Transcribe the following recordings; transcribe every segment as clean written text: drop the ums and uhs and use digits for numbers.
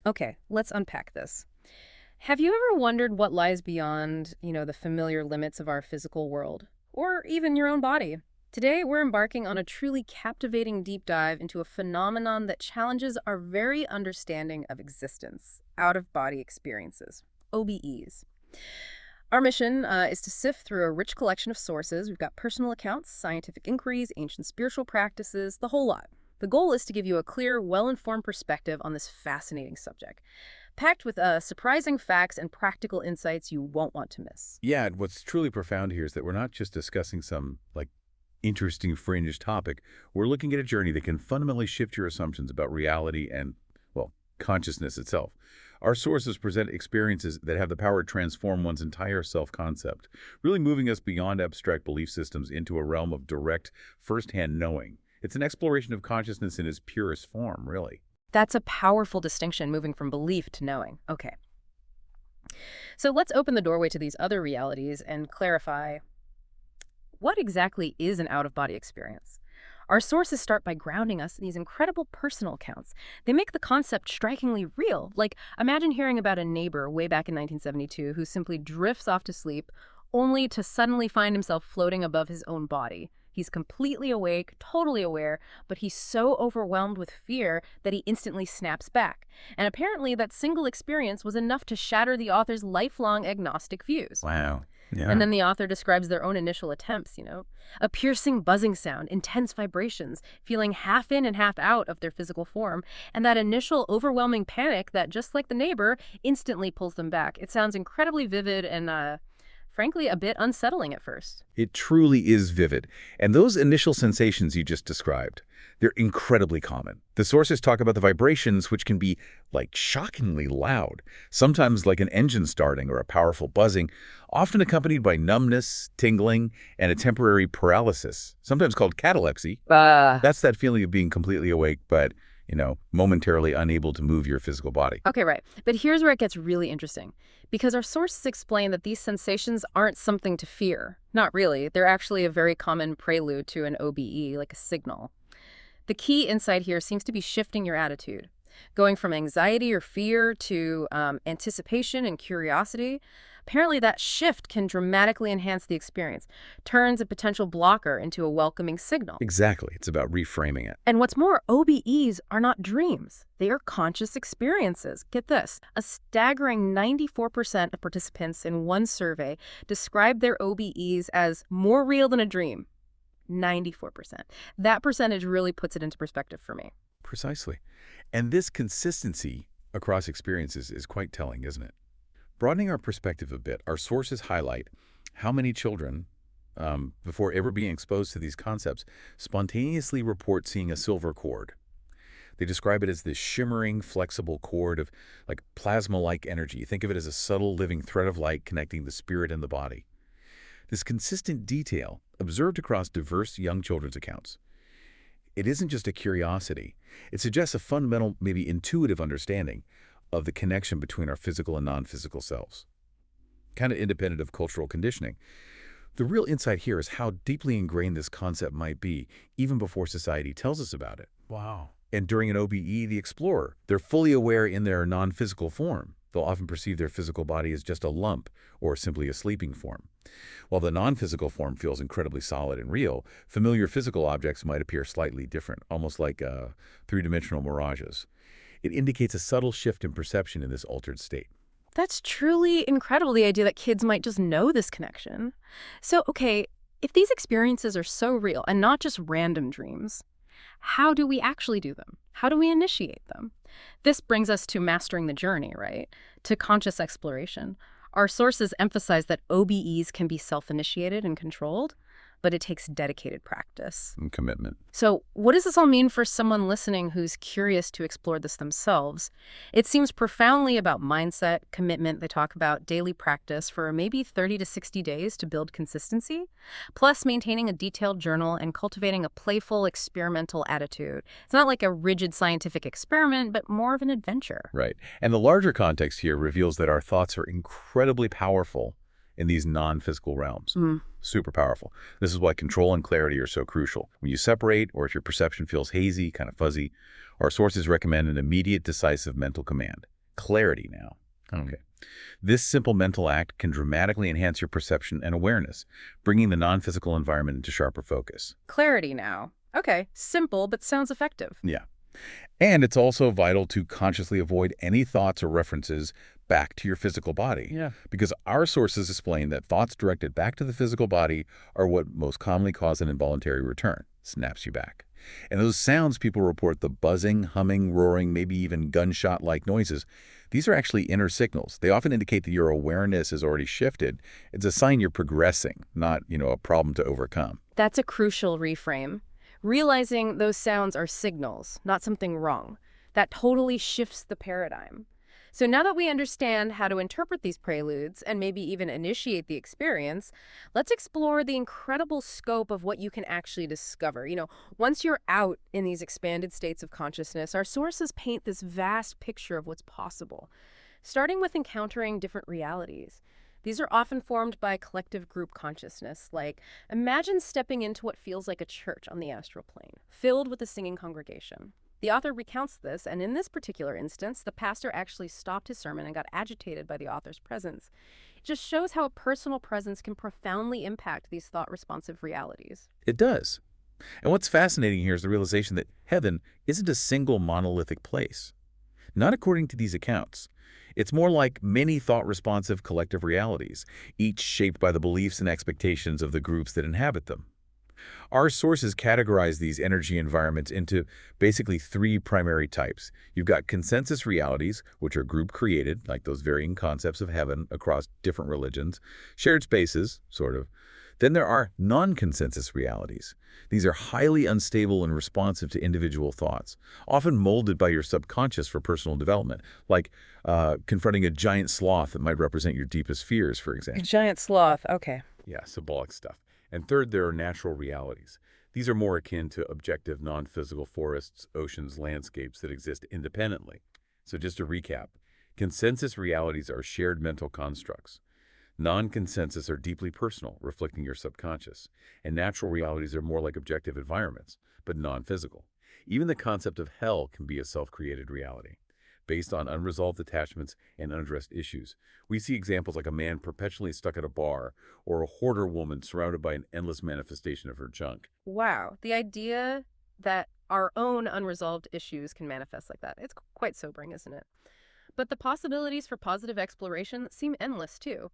Okay, let's unpack this. Have you ever wondered what lies beyond, the familiar limits of our physical world? Or even your own body? Today, we're embarking on a truly captivating deep dive into a phenomenon that challenges our very understanding of existence, out-of-body experiences, OBEs. Our mission is to sift through a rich collection of sources. We've got personal accounts, scientific inquiries, ancient spiritual practices, the whole lot. The goal is to give you a clear, well-informed perspective on this fascinating subject, packed with surprising facts and practical insights you won't want to miss. Yeah, and what's truly profound here is that we're not just discussing some, interesting fringe topic. We're looking at a journey that can fundamentally shift your assumptions about reality and, well, consciousness itself. Our sources present experiences that have the power to transform one's entire self-concept, really moving us beyond abstract belief systems into a realm of direct, first-hand knowing. It's an exploration of consciousness in its purest form, really. That's a powerful distinction, moving from belief to knowing. Okay. So let's open the doorway to these other realities and clarify what exactly is an out-of-body experience. Our sources start by grounding us in these incredible personal accounts. They make the concept strikingly real. Like, imagine hearing about a neighbor way back in 1972 who simply drifts off to sleep only to suddenly find himself floating above his own body. He's completely awake, totally aware, but he's so overwhelmed with fear that he instantly snaps back. And apparently that single experience was enough to shatter the author's lifelong agnostic views. Wow. Yeah. And then the author describes their own initial attempts, a piercing buzzing sound, intense vibrations, feeling half in and half out of their physical form, and that initial overwhelming panic that, just like the neighbor, instantly pulls them back. It sounds incredibly vivid and, frankly, a bit unsettling at first. It truly is vivid. And those initial sensations you just described, they're incredibly common. The sources talk about the vibrations, which can be, shockingly loud, sometimes like an engine starting or a powerful buzzing, often accompanied by numbness, tingling, and a temporary paralysis, sometimes called catalepsy. That's that feeling of being completely awake, but momentarily unable to move your physical body. Okay, right. But here's where it gets really interesting. Because our sources explain that these sensations aren't something to fear. Not really. They're actually a very common prelude to an OBE, like a signal. The key insight here seems to be shifting your attitude, going from anxiety or fear to anticipation and curiosity. Apparently that shift can dramatically enhance the experience, turns a potential blocker into a welcoming signal. Exactly. It's about reframing it. And what's more, OBEs are not dreams. They are conscious experiences. Get this. A staggering 94% of participants in one survey described their OBEs as more real than a dream. 94%. That percentage really puts it into perspective for me. Precisely. And this consistency across experiences is quite telling, isn't it? Broadening our perspective a bit, our sources highlight how many children, before ever being exposed to these concepts, spontaneously report seeing a silver cord. They describe it as this shimmering, flexible cord of plasma-like energy. Think of it as a subtle living thread of light connecting the spirit and the body. This consistent detail, observed across diverse young children's accounts, it isn't just a curiosity. It suggests a fundamental, maybe intuitive understanding of the connection between our physical and non-physical selves, kind of independent of cultural conditioning. The real insight here is how deeply ingrained this concept might be, even before society tells us about it. Wow. And during an OBE, the explorer, they're fully aware in their non-physical form. They'll often perceive their physical body as just a lump or simply a sleeping form. While the non-physical form feels incredibly solid and real, familiar physical objects might appear slightly different, almost like three-dimensional mirages. It indicates a subtle shift in perception in this altered state. That's truly incredible, the idea that kids might just know this connection. So, okay, if these experiences are so real and not just random dreams, how do we actually do them? How do we initiate them? This brings us to mastering the journey, right? To conscious exploration. Our sources emphasize that OBEs can be self-initiated and controlled, but it takes dedicated practice. And commitment. So what does this all mean for someone listening who's curious to explore this themselves? It seems profoundly about mindset, commitment. They talk about daily practice for maybe 30 to 60 days to build consistency, plus maintaining a detailed journal and cultivating a playful, experimental attitude. It's not like a rigid scientific experiment, but more of an adventure. Right. And the larger context here reveals that our thoughts are incredibly powerful in these non-physical realms. Super powerful. This is why control and clarity are so crucial. When you separate, or if your perception feels hazy, kind of fuzzy, our sources recommend an immediate, decisive mental command. clarity now. Okay. This simple mental act can dramatically enhance your perception and awareness, bringing the non-physical environment into sharper focus. Clarity now. Okay, simple, but sounds effective. Yeah. And it's also vital to consciously avoid any thoughts or references back to your physical body. Yeah. Because our sources explain that thoughts directed back to the physical body are what most commonly cause an involuntary return, snaps you back. And those sounds people report, the buzzing, humming, roaring, maybe even gunshot-like noises, these are actually inner signals. They often indicate that your awareness has already shifted. It's a sign you're progressing, not, a problem to overcome. That's a crucial reframe. Realizing those sounds are signals, not something wrong. That totally shifts the paradigm. So now that we understand how to interpret these preludes and maybe even initiate the experience, let's explore the incredible scope of what you can actually discover. Once you're out in these expanded states of consciousness, our sources paint this vast picture of what's possible, starting with encountering different realities. These are often formed by collective group consciousness, like imagine stepping into what feels like a church on the astral plane, filled with a singing congregation. The author recounts this, and in this particular instance, the pastor actually stopped his sermon and got agitated by the author's presence. It just shows how a personal presence can profoundly impact these thought-responsive realities. It does. And what's fascinating here is the realization that heaven isn't a single monolithic place. Not according to these accounts. It's more like many thought-responsive collective realities, each shaped by the beliefs and expectations of the groups that inhabit them. Our sources categorize these energy environments into basically three primary types. You've got consensus realities, which are group-created, like those varying concepts of heaven across different religions. Shared spaces, sort of. Then there are non-consensus realities. These are highly unstable and responsive to individual thoughts, often molded by your subconscious for personal development, like confronting a giant sloth that might represent your deepest fears, for A example. giant sloth, okay. Yeah, symbolic stuff. And third, there are natural realities. These are more akin to objective, non-physical forests, oceans, landscapes that exist independently. So just to recap, consensus realities are shared mental constructs. Non-consensus are deeply personal, reflecting your subconscious. And natural realities are more like objective environments, but non-physical. Even the concept of hell can be a self-created reality, based on unresolved attachments and unaddressed issues. We see examples like a man perpetually stuck at a bar, or a hoarder woman surrounded by an endless manifestation of her junk. Wow, the idea that our own unresolved issues can manifest like that, it's quite sobering, isn't it? But the possibilities for positive exploration seem endless, too.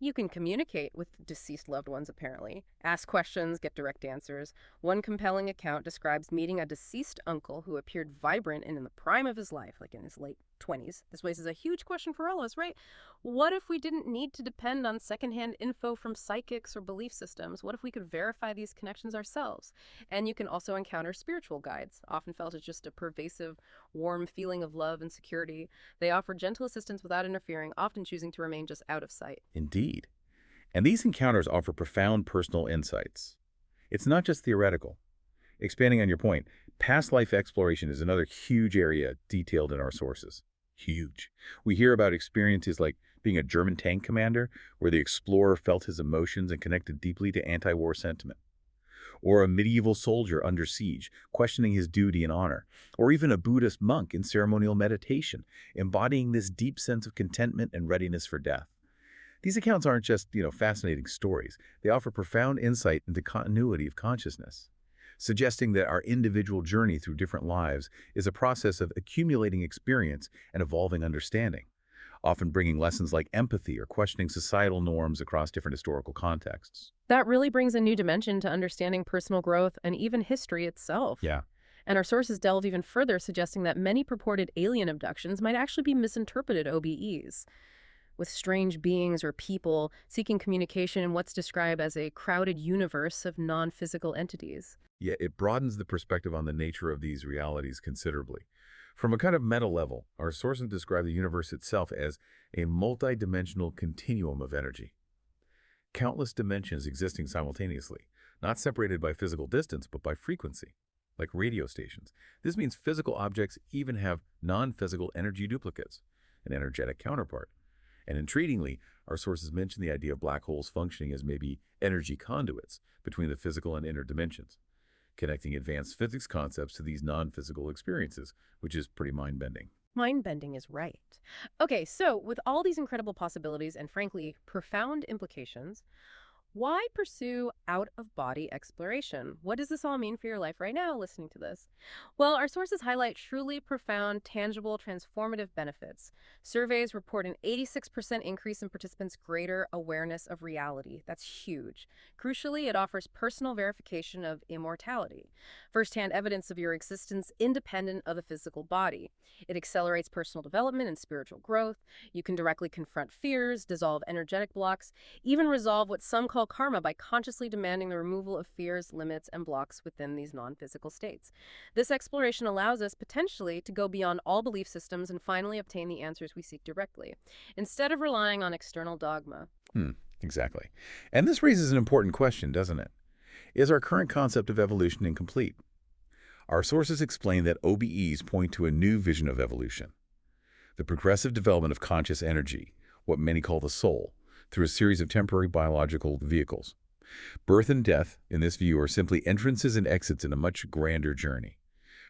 You can communicate with deceased loved ones, apparently. Ask questions, get direct answers. One compelling account describes meeting a deceased uncle who appeared vibrant and in the prime of his life, like in his late 20s. This raises a huge question for all of us, right? What if we didn't need to depend on secondhand info from psychics or belief systems? What if we could verify these connections ourselves? And you can also encounter spiritual guides, often felt as just a pervasive, warm feeling of love and security. They offer gentle assistance without interfering, often choosing to remain just out of sight. Indeed. And these encounters offer profound personal insights. It's not just theoretical. Expanding on your point, past life exploration is another huge area detailed in our sources. Huge. We hear about experiences like being a German tank commander, where the explorer felt his emotions and connected deeply to anti-war sentiment. Or a medieval soldier under siege, questioning his duty and honor. Or even a Buddhist monk in ceremonial meditation, embodying this deep sense of contentment and readiness for death. These accounts aren't just, fascinating stories. They offer profound insight into continuity of consciousness, suggesting that our individual journey through different lives is a process of accumulating experience and evolving understanding, often bringing lessons like empathy or questioning societal norms across different historical contexts. That really brings a new dimension to understanding personal growth and even history itself. Yeah. And our sources delve even further, suggesting that many purported alien abductions might actually be misinterpreted OBEs, with strange beings or people seeking communication in what's described as a crowded universe of non-physical entities. Yeah, it broadens the perspective on the nature of these realities considerably. From a kind of meta level, our sources describe the universe itself as a multi-dimensional continuum of energy. Countless dimensions existing simultaneously, not separated by physical distance, but by frequency, like radio stations. This means physical objects even have non-physical energy duplicates, an energetic counterpart. And intriguingly, our sources mention the idea of black holes functioning as maybe energy conduits between the physical and inner dimensions, connecting advanced physics concepts to these non-physical experiences, which is pretty mind-bending. Mind-bending is right. Okay, so with all these incredible possibilities and frankly profound implications, why pursue out of body exploration? What does this all mean for your life right now, listening to this? Well, our sources highlight truly profound, tangible, transformative benefits. Surveys report an 86% increase in participants' greater awareness of reality. That's huge. Crucially, it offers personal verification of immortality, firsthand evidence of your existence independent of the physical body. It accelerates personal development and spiritual growth. You can directly confront fears, dissolve energetic blocks, even resolve what some call karma by consciously demanding the removal of fears, limits, and blocks within these non-physical states. This exploration allows us potentially to go beyond all belief systems and finally obtain the answers we seek directly, instead of relying on external dogma. Hmm, exactly. And this raises an important question, doesn't it? Is our current concept of evolution incomplete? Our sources explain that OBEs point to a new vision of evolution, the progressive development of conscious energy, what many call the soul, through a series of temporary biological vehicles. Birth and death, in this view, are simply entrances and exits in a much grander journey.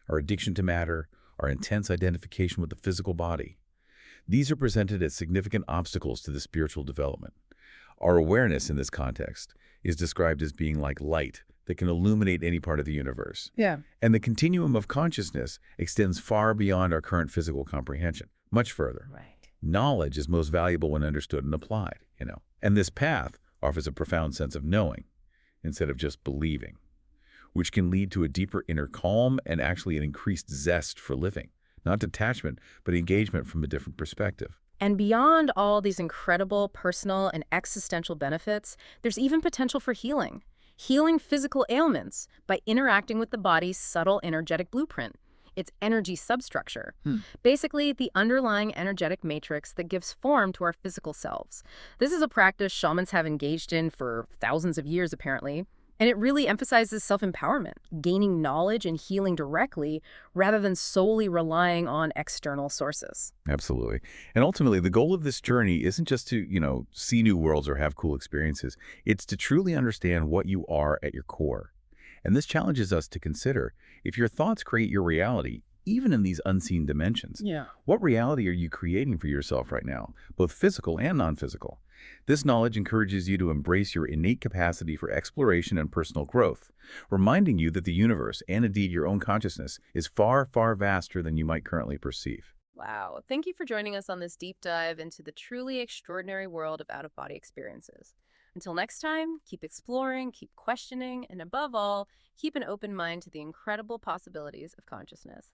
Our addiction to matter, our intense identification with the physical body. These are presented as significant obstacles to the spiritual development. Our awareness in this context is described as being like light that can illuminate any part of the universe. Yeah. And the continuum of consciousness extends far beyond our current physical comprehension, much further. Right. Knowledge is most valuable when understood and applied. And this path offers a profound sense of knowing instead of just believing, which can lead to a deeper inner calm and actually an increased zest for living. Not detachment, but engagement from a different perspective. And beyond all these incredible personal and existential benefits, there's even potential for healing. Healing physical ailments by interacting with the body's subtle energetic blueprint, its energy substructure. Basically, the underlying energetic matrix that gives form to our physical selves. This is a practice shamans have engaged in for thousands of years, apparently. And it really emphasizes self-empowerment, gaining knowledge and healing directly rather than solely relying on external sources. Absolutely. And ultimately, the goal of this journey isn't just to see new worlds or have cool experiences. It's to truly understand what you are at your core. And this challenges us to consider if your thoughts create your reality, even in these unseen dimensions. Yeah. What reality are you creating for yourself right now, both physical and non-physical? This knowledge encourages you to embrace your innate capacity for exploration and personal growth, reminding you that the universe, and indeed your own consciousness, is far, far vaster than you might currently perceive. Wow. Thank you for joining us on this deep dive into the truly extraordinary world of out-of-body experiences. Until next time, keep exploring, keep questioning, and above all, keep an open mind to the incredible possibilities of consciousness.